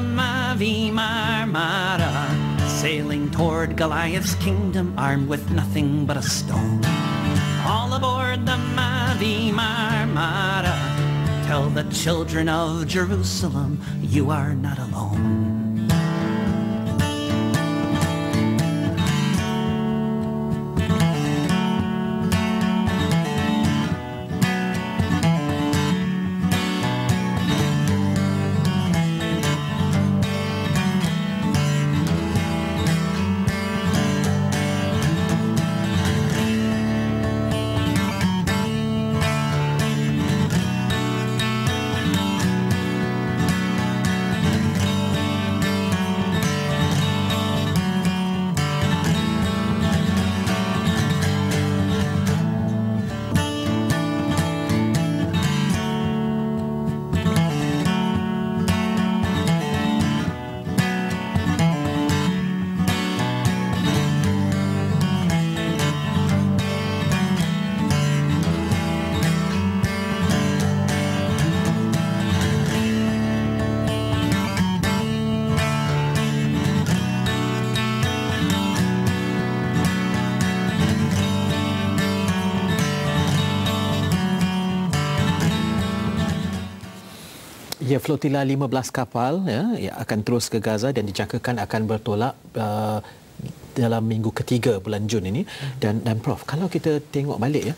the Mavi Marmara, sailing toward Goliath's kingdom, armed with nothing but a stone. All aboard the Mavi Marmara, tell the children of Jerusalem, you are not alone. Ya, flotila 15 kapal ya akan terus ke Gaza dan dijangkakan akan bertolak dalam minggu ketiga bulan Jun ini. Dan Prof, kalau kita tengok balik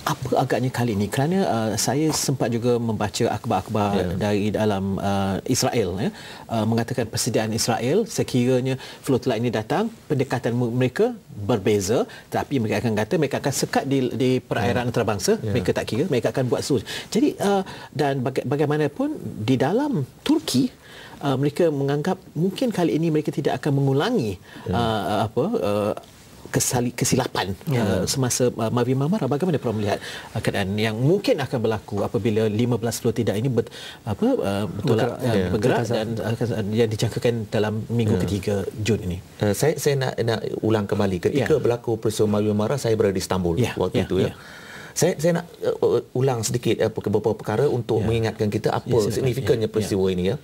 apa agaknya kali ini, kerana saya sempat juga membaca akhbar-akhbar dari dalam Israel mengatakan persediaan Israel sekiranya flotila ini datang, pendekatan mereka berbeza, tapi mereka akan kata mereka akan sekat di perairan antarabangsa, mereka tak kira, mereka akan buat sulh. Jadi dan bagaimanapun di dalam Turki mereka menganggap mungkin kali ini mereka tidak akan mengulangi kesilapan semasa Mavi Marmara. Bagaimana Prof melihat keadaan yang mungkin akan berlaku apabila 15 flotila ini bertolak bergerak dan yang dijangkakan dalam minggu ketiga Jun ini? Saya nak ulang kembali ketika berlaku peristiwa Mavi Marmara, saya berada di Istanbul waktu itu. Saya nak ulang sedikit beberapa perkara untuk mengingatkan kita apa signifikannya peristiwa ini.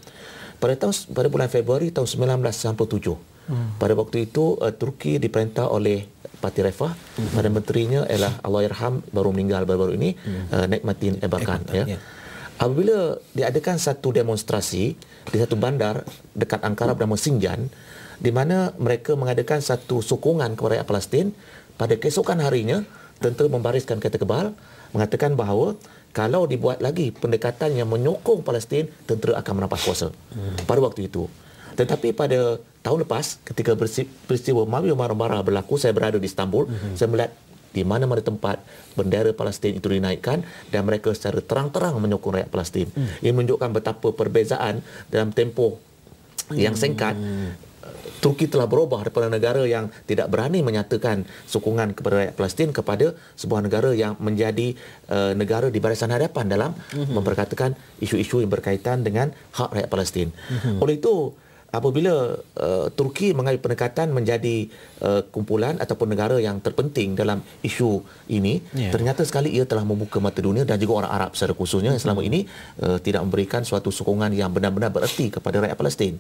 Pada bulan Februari tahun 1997, pada waktu itu Turki diperintah oleh Parti Refah, Perdana Menterinya ialah Allahyarham, baru meninggal baru-baru ini, Necmettin Erbakan. Apabila diadakan satu demonstrasi di satu bandar dekat Ankara bernama Sinjan, di mana mereka mengadakan satu sokongan kepada rakyat Palestin, pada keesokan harinya tentera membariskan kereta kebal mengatakan bahawa kalau dibuat lagi pendekatan yang menyokong Palestin, tentera akan merampas kuasa. Pada waktu itu. Tetapi pada tahun lepas, ketika peristiwa Mavi Marmara berlaku, saya berada di Istanbul, saya melihat di mana-mana tempat bendera Palestin itu dinaikkan dan mereka secara terang-terang menyokong rakyat Palestin. Ini menunjukkan betapa perbezaan dalam tempoh yang singkat. Turki telah berubah daripada negara yang tidak berani menyatakan sokongan kepada rakyat Palestin kepada sebuah negara yang menjadi negara di barisan hadapan dalam memperkatakan isu-isu yang berkaitan dengan hak rakyat Palestin. Oleh itu, apabila Turki mengambil pendekatan menjadi kumpulan ataupun negara yang terpenting dalam isu ini, ternyata sekali ia telah membuka mata dunia dan juga orang Arab secara khususnya yang selama ini tidak memberikan suatu sokongan yang benar-benar bererti kepada rakyat Palestin.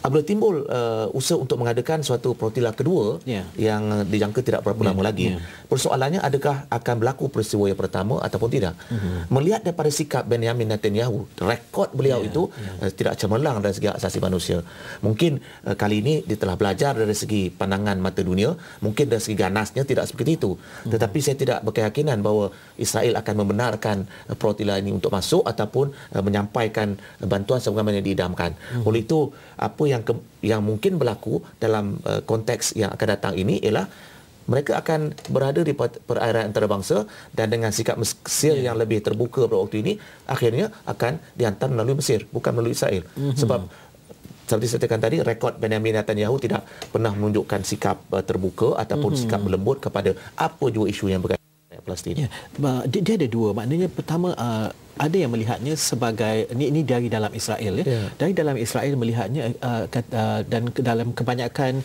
Apabila timbul usaha untuk mengadakan suatu flotila kedua yang dijangka tidak berapa lama lagi, persoalannya adakah akan berlaku peristiwa yang pertama ataupun tidak. Melihat daripada sikap Benjamin Netanyahu, rekod beliau itu tidak cemerlang dari segi hak asasi manusia. Mungkin kali ini dia telah belajar dari segi pandangan mata dunia, mungkin dari segi ganasnya tidak seperti itu. Tetapi saya tidak berkeyakinan bahawa Israel akan membenarkan flotila ini untuk masuk ataupun menyampaikan bantuan sebagaimana yang diidamkan. Oleh itu, apa yang mungkin berlaku dalam konteks yang akan datang ini ialah mereka akan berada di perairan antarabangsa dan dengan sikap Mesir yang lebih terbuka pada waktu ini, akhirnya akan dihantar melalui Mesir, bukan melalui Israel. Sebab seperti saya katakan tadi, rekod Benjamin Netanyahu tidak pernah menunjukkan sikap terbuka ataupun sikap berlembut kepada apa jua isu yang berkaitan dengan Palestin. Dia ada dua. Maknanya pertama, ada yang melihatnya sebagai ini dari dalam Israel dari dalam Israel melihatnya dan dalam kebanyakan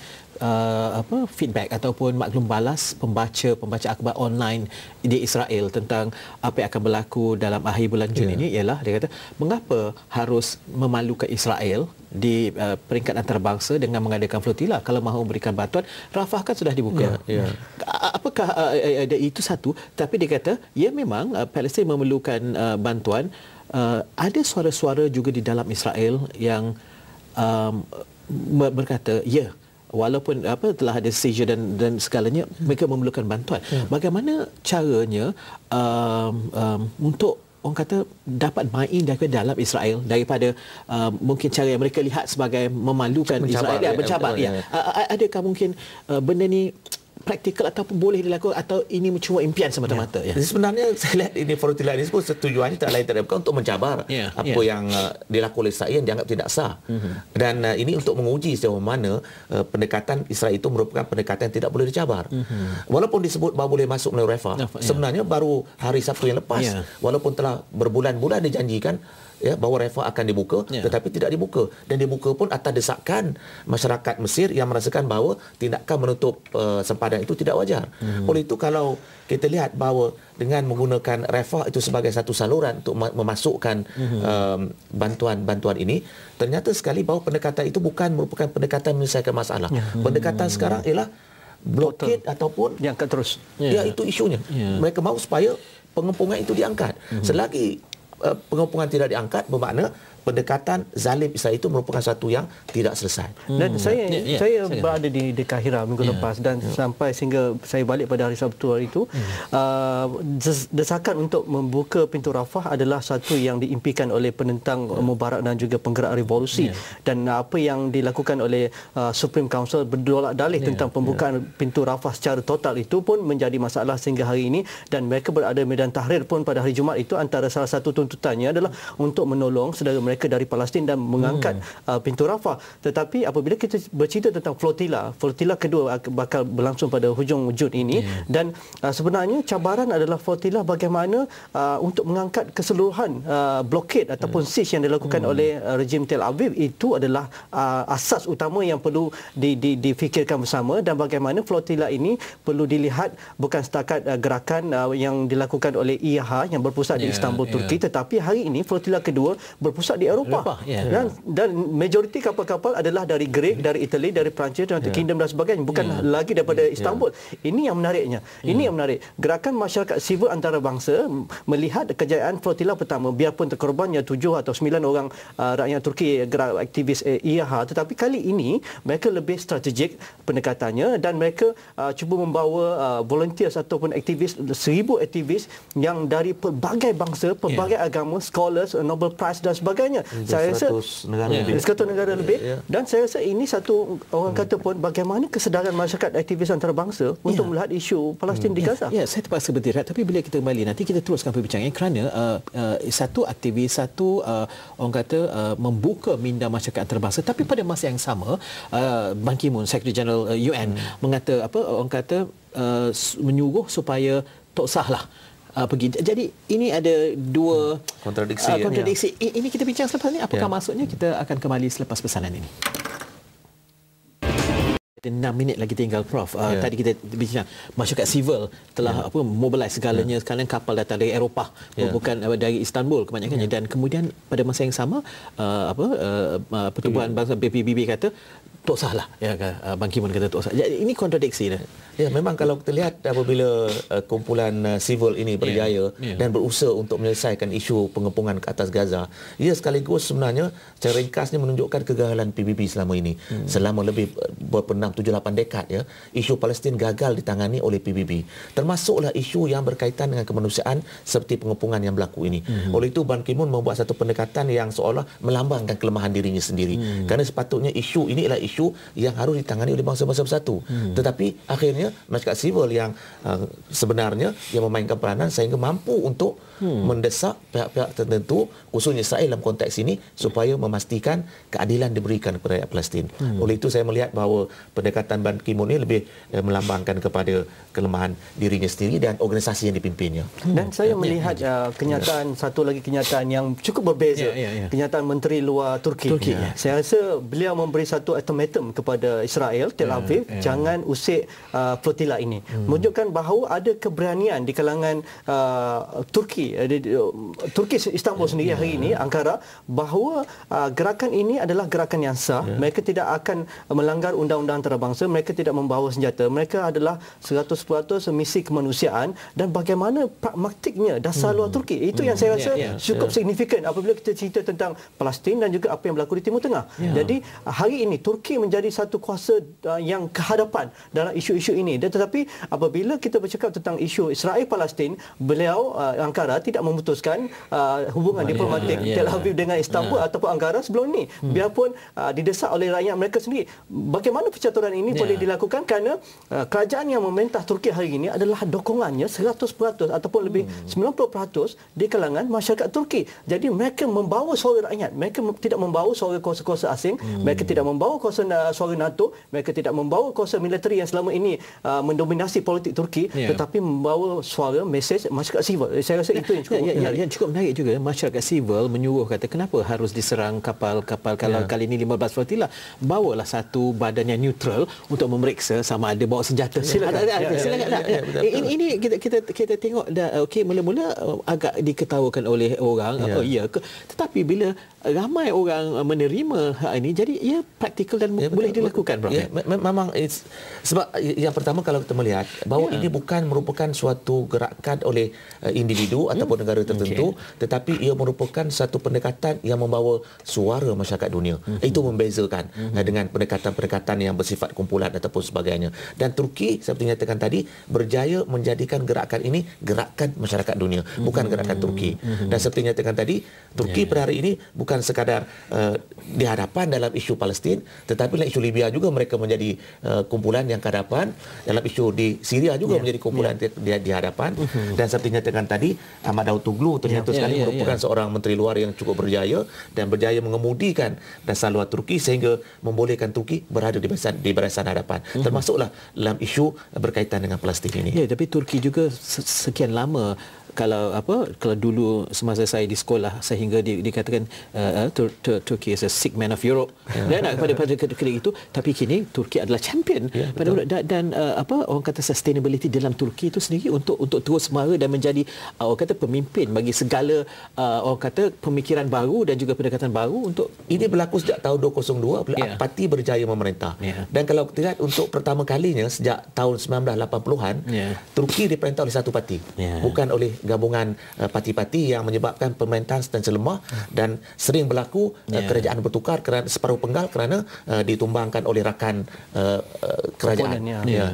feedback ataupun maklum balas pembaca akhbar online di Israel tentang apa yang akan berlaku dalam akhir bulan Jun ini ialah dia kata mengapa harus memalukan Israel di peringkat antarabangsa dengan mengadakan flotila kalau mahu memberikan bantuan. Rafah kan sudah dibuka. Apakah itu satu, tapi dia kata ya memang Palestin memerlukan bantuan. Ada suara-suara juga di dalam Israel yang berkata ya walaupun telah ada seizure dan segalanya mereka memerlukan bantuan. Bagaimana caranya untuk orang kata dapat main daripada dalam Israel daripada mungkin cara yang mereka lihat sebagai memalukan Israel mencabar adakah mungkin benda ni praktikal ataupun boleh dilakukan atau ini cuma impian semata-mata? Sebenarnya saya lihat ini flotilla ini pun tujuannya tak lain tak bukan untuk mencabar apa yang dilakukan oleh Israel yang dianggap tidak sah. Dan ini untuk menguji sejauh mana pendekatan Israel itu merupakan pendekatan yang tidak boleh dicabar. Walaupun disebut bahawa boleh masuk melalui Rafah, sebenarnya baru hari Sabtu yang lepas walaupun telah berbulan-bulan dijanjikan bahawa Rafah akan dibuka tetapi tidak dibuka, dan dibuka pun atas desakan masyarakat Mesir yang merasakan bahawa tindakan menutup sempadan itu tidak wajar. Oleh itu kalau kita lihat bahawa dengan menggunakan Rafah itu sebagai satu saluran untuk memasukkan bantuan-bantuan ini, ternyata sekali bahawa pendekatan itu bukan merupakan pendekatan menyelesaikan masalah. Pendekatan sekarang ialah blokade ataupun diangkat terus. Itu isunya. Mereka mahu supaya pengepungan itu diangkat. Selagi pengepungan tidak diangkat, bermakna pendekatan zalim Israel itu merupakan satu yang tidak selesai. Dan saya berada di Kahira minggu lepas dan sampai sehingga saya balik pada hari Sabtu hari itu, desakan untuk membuka pintu Rafah adalah satu yang diimpikan oleh penentang Mubarak dan juga penggerak revolusi. Dan apa yang dilakukan oleh Supreme Council berdolak dalih tentang pembukaan pintu Rafah secara total itu pun menjadi masalah sehingga hari ini, dan mereka berada medan tahrir pun pada hari Jumaat itu antara salah satu tuntutannya adalah untuk menolong saudara mereka dari Palestin dan mengangkat pintu Rafah. Tetapi apabila kita bercerita tentang flotilla kedua bakal berlangsung pada hujung Jun ini, dan sebenarnya cabaran adalah flotilla bagaimana untuk mengangkat keseluruhan blokade ataupun siege yang dilakukan oleh rejim Tel Aviv. Itu adalah asas utama yang perlu difikirkan bersama, dan bagaimana flotilla ini perlu dilihat bukan setakat gerakan yang dilakukan oleh IAH yang berpusat di Istanbul, Turki, tetapi hari ini flotilla kedua berpusat di Eropah. Dan majoriti kapal-kapal adalah dari Greek, dari Itali, dari Perancis, United Kingdom dan sebagainya, bukan lagi daripada Istanbul. Ini yang menariknya. Ini yang menarik. Gerakan masyarakat sivil antarabangsa melihat kejayaan flotilla pertama, biarpun terkorbannya 7 atau 9 orang rakyat Turki, gerak aktivis IAH, tetapi kali ini mereka lebih strategik pendekatannya, dan mereka cuba membawa volunteers ataupun aktivis, 1000 aktivis yang dari pelbagai bangsa, pelbagai agama, scholars, Nobel Prize dan sebagainya. Saya rasa 100 negara lebih, dan saya rasa ini satu orang kata pun bagaimana kesedaran masyarakat aktivis antarabangsa untuk melihat isu Palestin di Gaza. Saya terpaksa berhenti, tapi bila kita kembali nanti kita teruskan perbincangan kerana satu aktivis, orang kata membuka minda masyarakat antarabangsa, tapi pada masa yang sama Ban Ki-moon, Secretary General UN mengata orang kata menyuruh supaya tak sahlah pergi. Jadi ini ada dua kontradiksi. Ini kita bincang selepas ini. Apakah maksudnya? Kita akan kembali selepas pesanan ini. 6 minit lagi tinggal, Prof. Tadi kita bincang masyarakat sivil telah mobilize segalanya. Sekarang kapal datang dari Eropah, bukan dari Istanbul kebanyakannya. Dan kemudian pada masa yang sama Pertubuhan Bangsa PBB kata tak sahlah. Ban Ki-moon kata tak sah. Jadi ini kontradiksi. Memang kalau kita lihat apabila kumpulan sivil ini berjaya dan berusaha untuk menyelesaikan isu pengepungan ke atas Gaza, ia sekaligus sebenarnya secara ringkasnya menunjukkan kegagalan PBB selama ini. Selama lebih 7-8 dekad isu Palestin gagal ditangani oleh PBB. Termasuklah isu yang berkaitan dengan kemanusiaan seperti pengepungan yang berlaku ini. Oleh itu Ban Ki-moon membuat satu pendekatan yang seolah melambangkan kelemahan dirinya sendiri. Kerana sepatutnya isu ini adalah isu yang harus ditangani oleh bangsa-bangsa bersatu. Tetapi akhirnya masyarakat sivil yang sebenarnya yang memainkan peranan sehingga mampu untuk mendesak pihak-pihak tertentu, khususnya Israel dalam konteks ini, supaya memastikan keadilan diberikan kepada rakyat Palestin. Oleh itu saya melihat bahawa pendekatan Ban Ki-moon ini lebih melambangkan kepada kelemahan dirinya sendiri dan organisasi yang dipimpinnya. Dan saya melihat kenyataan, satu lagi kenyataan yang cukup berbeza, kenyataan Menteri Luar Turki. Saya rasa beliau memberi satu ultimatum kepada Israel, Tel Aviv, jangan usik flotilla ini. Menunjukkan bahawa ada keberanian di kalangan Turki, Istanbul sendiri hari ini, Ankara, bahawa gerakan ini adalah gerakan yang sah. Mereka tidak akan melanggar undang-undang antarabangsa, mereka tidak membawa senjata, mereka adalah 100% misi kemanusiaan. Dan bagaimana pragmatiknya dasar luar Turki, itu yang saya rasa cukup signifikan apabila kita cerita tentang Palestin dan juga apa yang berlaku di Timur Tengah. Jadi hari ini Turki menjadi satu kuasa yang kehadapan dalam isu-isu ini. Dan tetapi apabila kita bercakap tentang isu Israel Palestin, beliau Ankara tidak memutuskan hubungan diplomatik Tel Aviv dengan Istanbul ataupun Ankara sebelum ini, biarpun didesak oleh rakyat mereka sendiri. Bagaimana percaturan ini boleh dilakukan kerana kerajaan yang memerintah Turki hari ini adalah dokongannya 100% ataupun lebih 90% di kalangan masyarakat Turki. Jadi mereka membawa suara rakyat, mereka tidak membawa suara kuasa-kuasa asing, mereka tidak membawa suara NATO, mereka tidak membawa kuasa militeri yang selama ini mendominasi politik Turki, tetapi membawa suara mesej masyarakat sivil. Saya rasa itu yang cukup menarik. Yang cukup menarik juga, masyarakat sivil menyuruh kata kenapa harus diserang kapal-kapal kalau kali ini 15 flotilla, bawalah satu badan yang neutral untuk memeriksa sama ada bawa senjata. Silakan. Ini kita tengok dah okey, mula-mula agak diketawakan oleh orang tetapi bila ramai orang menerima hal ini, jadi ia praktikal dan boleh dilakukan, Prof. Memang sebab yang pertama kalau kita melihat bahawa ini bukan merupakan suatu gerakan oleh individu ataupun negara tertentu, tetapi ia merupakan satu pendekatan yang membawa suara masyarakat dunia. Itu membezakan dengan pendekatan-pendekatan yang bersifat kumpulan ataupun sebagainya. Dan Turki seperti nyatakan tadi berjaya menjadikan gerakan ini gerakan masyarakat dunia, bukan gerakan Turki. Dan seperti nyatakan tadi, Turki pada hari ini bukan sekadar di hadapan dalam isu Palestin, tetapi dalam isu Libya juga mereka menjadi kumpulan yang ke hadapan, dalam isu di Syria juga menjadi kumpulan di hadapan. Dan seperti nyatakan tadi, Ahmad Davutoglu ternyata sekali merupakan seorang menteri luar yang cukup berjaya dan berjaya mengemudikan dasar luar Turki sehingga membolehkan Turki berada di barisan hadapan, termasuklah dalam isu berkaitan dengan Palestin ini. Tapi Turki juga sekian lama, kalau dulu semasa saya di sekolah sehingga dikatakan Turkey is a sick man of Europe dan pada ketika itu, tapi kini Turki adalah champion dan orang kata sustainability dalam Turki itu sendiri untuk terus mara dan menjadi orang kata pemimpin bagi segala orang kata pemikiran baru dan juga pendekatan baru. Untuk ini berlaku sejak tahun 2002 bila parti berjaya memerintah. Dan kalau kita lihat untuk pertama kalinya sejak tahun 1980-an, Turki diperintah oleh satu parti, bukan oleh gabungan parti-parti yang menyebabkan pemerintahan sedang lemah dan sering berlaku kerajaan bertukar kerana separuh penggal kerana ditumbangkan oleh rakan kerajaan.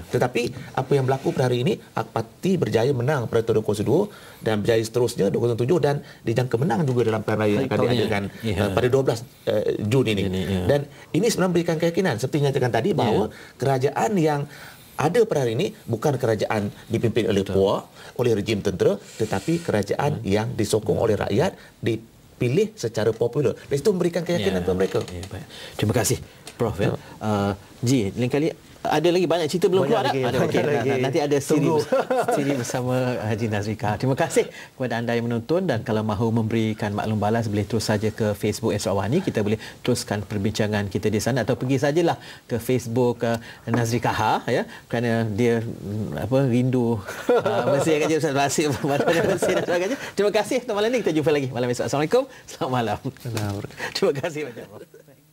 Tetapi apa yang berlaku pada hari ini, parti berjaya menang pada tahun 2002 dan berjaya seterusnya 2007 dan dijangka menang juga dalam pilihan raya yang akan diadakan pada 12 Jun ini. Dan ini sebenarnya memberikan keyakinan seperti yang nyatakan tadi bahawa kerajaan yang ada pada hari ini bukan kerajaan dipimpin oleh puak, oleh rejim tentera, tetapi kerajaan yang disokong oleh rakyat, dipilih secara popular. Dan itu memberikan keyakinan kepada mereka. Terima kasih, Prof. Ji, lain kali ada lagi banyak cerita belum keluar lagi. Nanti ada siri bersama Haji Nazrika. Terima kasih kepada anda yang menonton, dan kalau mahu memberikan maklum balas boleh terus saja ke Facebook Esra Wani. Kita boleh teruskan perbincangan kita di sana atau pergi sajalah ke Facebook Nazrika kerana dia rindu Mesir kerja Ustaz Basir Mesir dan sebagainya. Terima kasih untuk malam ini, kita jumpa lagi malam esok. Assalamualaikum. Selamat malam. Terima kasih banyak.